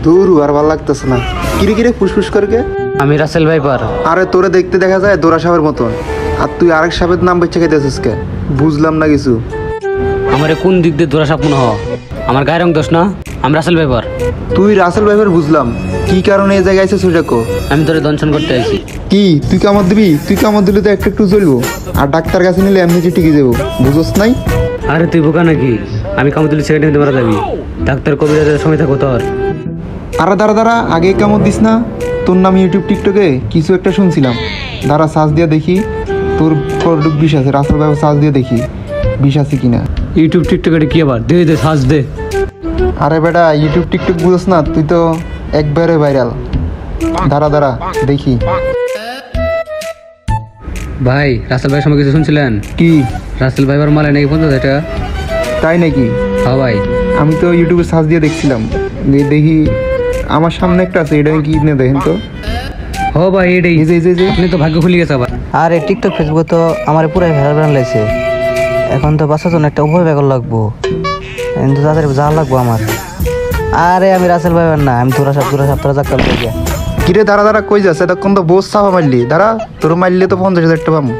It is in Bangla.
দূর আর ভালো লাগতেছে না। কিরে কিরে ফুসফুস করকে? আমি রাসেল ভাইপার। আরে তোরে দেখতে দেখা যায় দোরা সাপের মতন, আর তুই আরেক সাপের নাম বেছে খেতেছিস কে? বুঝলাম না কিছু। আমার কোন দিক দিয়ে দোরা সাপ মনে হ? আমার গায়ের রং দোষ না, আমি রাসেল ভাইপার। তুই রাসেল ভাইবার বুঝলাম, কি কারণে এই জায়গায় আইছিস ওইটা কো। আমি তোরে দংশন করতে আইছি। কি তুই কামড় দিবি? তুই কামড় দিলে তো একটু একটু জ্বলবো, আর ডাক্তার কাছে নিলে এমনি টিকে যাবো, বুঝোস নাই? আরে তুই বোকা নাকি? আমি কামড় দিলে সেকেন্ড মারা যাবি। ডাক্তার কবিরাজের সময় থাকো তোর। আরে দাঁড়া দাঁড়া, আগে কামড় দিস না। তোর নাম ইউটিউব টিকটকে কিছু একটা শুনছিলাম, দাঁড়া সার্চ দিয়ে দেখি। তোর কতটুক বিষ আছে? রাসেল ভাই সার্চ দিয়ে দেখি বিষ আছে কিনা। ইউটিউব টিকটকে কি আবার? দে দে সাজ দে। আরে বেটা, ইউটিউব টিকটক বুঝোস না তুই তো একবারে ভাইরাল। দাঁড়া দাঁড়া দেখি। ভাই রাসেল ভাইয়ের সময় কিছু শুনছিলেন? কি? রাসেল ভাইপার মালে নাকি 50 টাকা। তাই নাকি? হ্যাঁ ভাই। আমি তো ইউটিউবে সার্চ দিয়ে দেখছিলাম, দেখি আমার সামনে একটা আছে, এটা কি না দেখেন তো। ও ভাই এটাই। এই যে এই যে, এই যে। আপনি তো ভাগ্য খুলে গেছে আবার। আর এই টিকটক ফেসবুকে তো আমার পুরাই ভাইরাল বানান লাগছে। এখন তো বাচ্চার জন্য একটা উভয় ব্যাগল লাগবো, কিন্তু তাদের যা লাগবো আমার। আরে আমি রাসেল ভাইবার না, আমি তোরা সপ্তাহ যাক্কাল হয়ে গিয়া। কিরে দাঁড়া দাঁড়া, কই যাচ্ছে? এতক্ষণ তো বোস চাপা মারলি। দাঁড়া, তোর মারলে তো 50,000 টাকা পাবো।